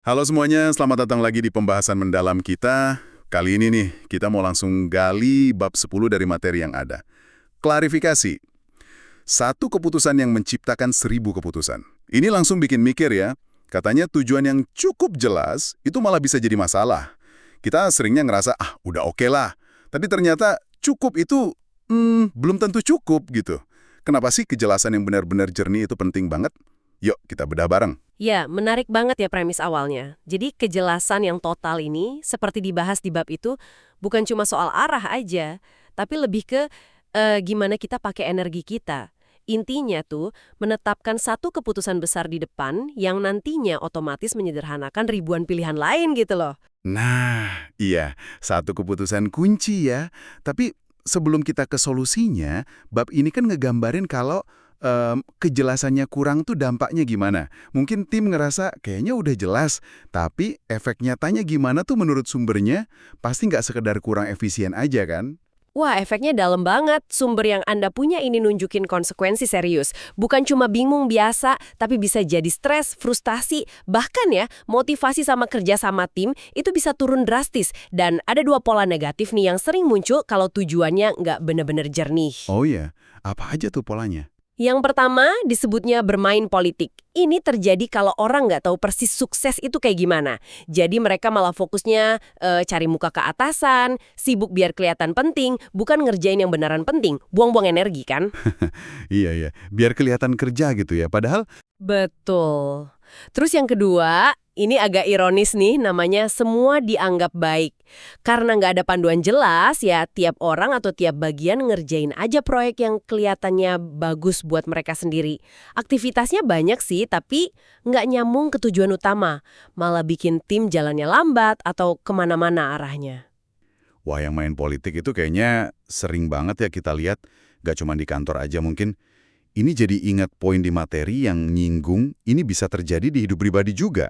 Halo semuanya, selamat datang lagi di pembahasan mendalam kita. Kali ini nih, kita mau langsung gali bab 10 dari materi yang ada. Klarifikasi. Satu keputusan yang menciptakan 1000 keputusan. Ini langsung bikin mikir ya. Katanya tujuan yang cukup jelas, itu malah bisa jadi masalah. Kita seringnya ngerasa, udah oke lah. Tapi ternyata cukup itu, belum tentu cukup gitu. Kenapa sih kejelasan yang benar-benar jernih itu penting banget? Yuk, kita bedah bareng. Ya, menarik banget ya premis awalnya. Jadi kejelasan yang total ini, seperti dibahas di bab itu, bukan cuma soal arah aja, tapi lebih ke gimana kita pakai energi kita. Intinya tuh, menetapkan satu keputusan besar di depan yang nantinya otomatis menyederhanakan ribuan pilihan lain gitu loh. Nah, iya, satu keputusan kunci ya. Tapi sebelum kita ke solusinya, bab ini kan ngegambarin kalau kejelasannya kurang tuh dampaknya gimana. Mungkin tim ngerasa kayaknya udah jelas, tapi efek nyatanya gimana tuh menurut sumbernya, pasti nggak sekedar kurang efisien aja kan? Wah, efeknya dalam banget. Sumber yang Anda punya ini nunjukin konsekuensi serius. Bukan cuma bingung biasa, tapi bisa jadi stres, frustasi, bahkan ya, motivasi sama kerja sama tim itu bisa turun drastis. Dan ada dua pola negatif nih yang sering muncul kalau tujuannya nggak bener-bener jernih. Oh iya, apa aja tuh polanya? Yang pertama disebutnya bermain politik. Ini terjadi kalau orang nggak tahu persis sukses itu kayak gimana. Jadi mereka malah fokusnya cari muka ke atasan, sibuk biar kelihatan penting, bukan ngerjain yang beneran penting. Buang-buang energi kan? Iya, iya, biar kelihatan kerja gitu ya. Padahal, Betul. Terus yang kedua, ini agak ironis nih, namanya semua dianggap baik. Karena nggak ada panduan jelas, ya tiap orang atau tiap bagian ngerjain aja proyek yang kelihatannya bagus buat mereka sendiri. Aktivitasnya banyak sih, tapi nggak nyambung ke tujuan utama. Malah bikin tim jalannya lambat atau kemana-mana arahnya. wah yang main politik itu kayaknya sering banget ya kita lihat. Gak cuma di kantor aja mungkin. Ini jadi ingat poin di materi yang nyinggung, ini bisa terjadi di hidup pribadi juga.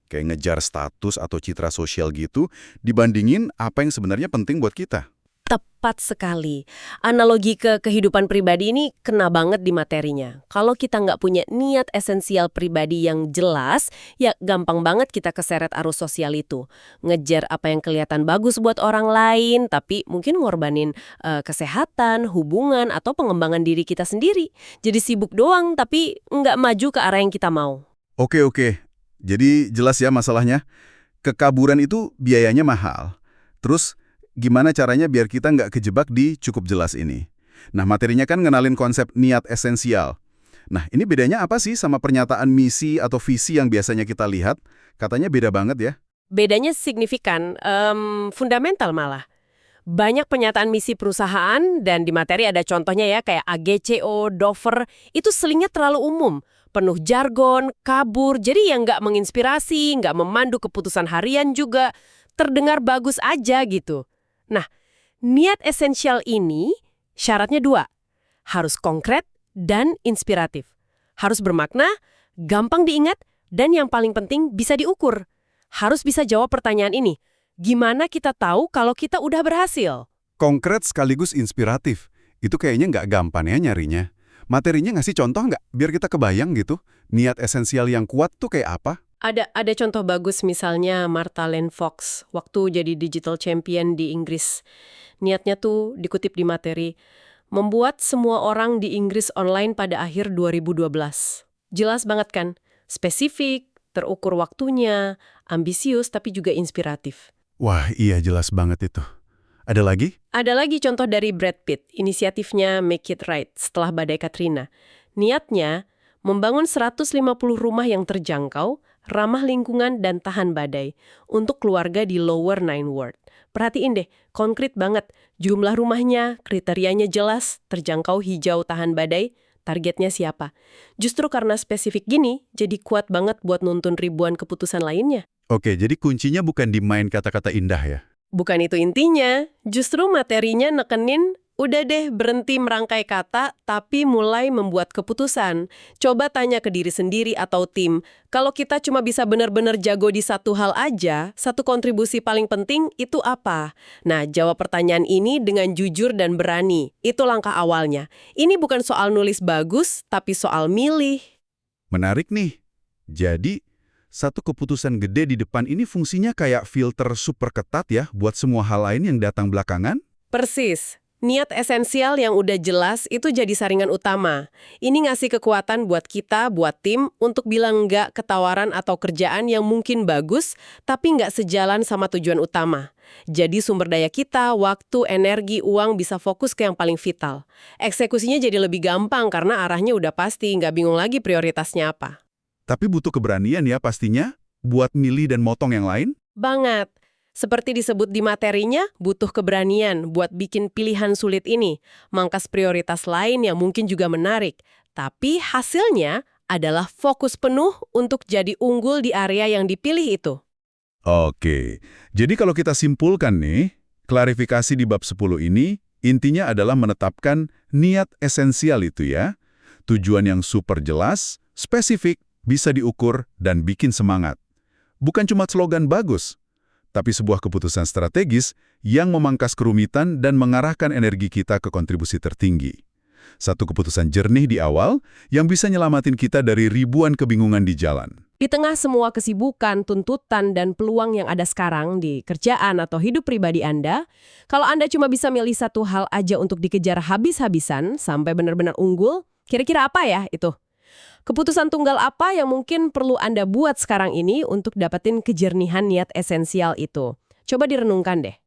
Kayak ngejar status atau citra sosial gitu, dibandingin apa yang sebenarnya penting buat kita. Tepat sekali. Analogi ke kehidupan pribadi ini kena banget di materinya. Kalau kita nggak punya niat esensial pribadi yang jelas, ya gampang banget kita keseret arus sosial itu. Ngejar apa yang kelihatan bagus buat orang lain, tapi mungkin ngorbanin kesehatan, hubungan, atau pengembangan diri kita sendiri. Jadi sibuk doang, tapi nggak maju ke arah yang kita mau. Oke, oke. Jadi jelas ya masalahnya. Kekaburan itu biayanya mahal. Terus gimana caranya biar kita nggak kejebak di cukup jelas ini? Nah, materinya kan ngenalin konsep niat esensial. Nah, ini bedanya apa sih sama pernyataan misi atau visi yang biasanya kita lihat? Katanya beda banget ya. Bedanya signifikan, fundamental malah. Banyak pernyataan misi perusahaan dan di materi ada contohnya ya kayak AGCO, Dover, itu selingnya terlalu umum. Penuh jargon, kabur, jadi yang nggak menginspirasi, nggak memandu keputusan harian juga. Terdengar bagus aja gitu. Nah, niat esensial ini syaratnya dua. Harus konkret dan inspiratif. Harus bermakna, gampang diingat, dan yang paling penting bisa diukur. Harus bisa jawab pertanyaan ini. Gimana kita tahu kalau kita udah berhasil? Konkret sekaligus inspiratif. Itu kayaknya nggak gampang ya nyarinya. Materinya ngasih contoh nggak? Biar kita kebayang gitu. Niat esensial yang kuat tuh kayak apa? Ada contoh bagus misalnya Martha Lane Fox waktu jadi digital champion di Inggris. Niatnya tuh dikutip di materi, membuat semua orang di Inggris online pada akhir 2012. Jelas banget kan? Spesifik, terukur waktunya, ambisius tapi juga inspiratif. Wah, iya jelas banget itu. Ada lagi? Ada lagi contoh dari Brad Pitt, inisiatifnya Make It Right setelah badai Katrina. Niatnya, membangun 150 rumah yang terjangkau, ramah lingkungan dan tahan badai untuk keluarga di Lower Ninth Ward. Perhatiin deh, konkret banget. Jumlah rumahnya, kriterianya jelas, terjangkau hijau tahan badai, targetnya siapa. Justru karena spesifik gini, jadi kuat banget buat nuntun ribuan keputusan lainnya. Oke, jadi kuncinya bukan di main kata-kata indah ya? Bukan itu intinya, justru materinya nekenin, udah deh berhenti merangkai kata, tapi mulai membuat keputusan. Coba tanya ke diri sendiri atau tim, kalau kita cuma bisa benar-benar jago di satu hal aja, satu kontribusi paling penting itu apa? Nah, jawab pertanyaan ini dengan jujur dan berani. Itu langkah awalnya. Ini bukan soal nulis bagus, tapi soal milih. Menarik nih. Jadi, satu keputusan gede di depan ini fungsinya kayak filter super ketat ya buat semua hal lain yang datang belakangan? Persis. Niat esensial yang udah jelas itu jadi saringan utama. Ini ngasih kekuatan buat kita, buat tim, untuk bilang enggak ke tawaran atau kerjaan yang mungkin bagus, tapi nggak sejalan sama tujuan utama. Jadi sumber daya kita, waktu, energi, uang bisa fokus ke yang paling vital. Eksekusinya jadi lebih gampang karena arahnya udah pasti, nggak bingung lagi prioritasnya apa. Tapi butuh keberanian ya pastinya, buat milih dan motong yang lain? Banget. Seperti disebut di materinya, butuh keberanian buat bikin pilihan sulit ini, mangkas prioritas lain yang mungkin juga menarik. Tapi hasilnya adalah fokus penuh untuk jadi unggul di area yang dipilih itu. Oke, jadi kalau kita simpulkan nih, klarifikasi di bab 10 ini intinya adalah menetapkan niat esensial itu ya. Tujuan yang super jelas, spesifik, bisa diukur, dan bikin semangat. Bukan cuma slogan bagus, tapi sebuah keputusan strategis yang memangkas kerumitan dan mengarahkan energi kita ke kontribusi tertinggi. Satu keputusan jernih di awal yang bisa nyelamatin kita dari ribuan kebingungan di jalan. Di tengah semua kesibukan, tuntutan, dan peluang yang ada sekarang di kerjaan atau hidup pribadi Anda, kalau Anda cuma bisa milih satu hal aja untuk dikejar habis-habisan sampai benar-benar unggul, kira-kira apa ya itu? Keputusan tunggal apa yang mungkin perlu Anda buat sekarang ini untuk dapetin kejernihan niat esensial itu? Coba direnungkan deh.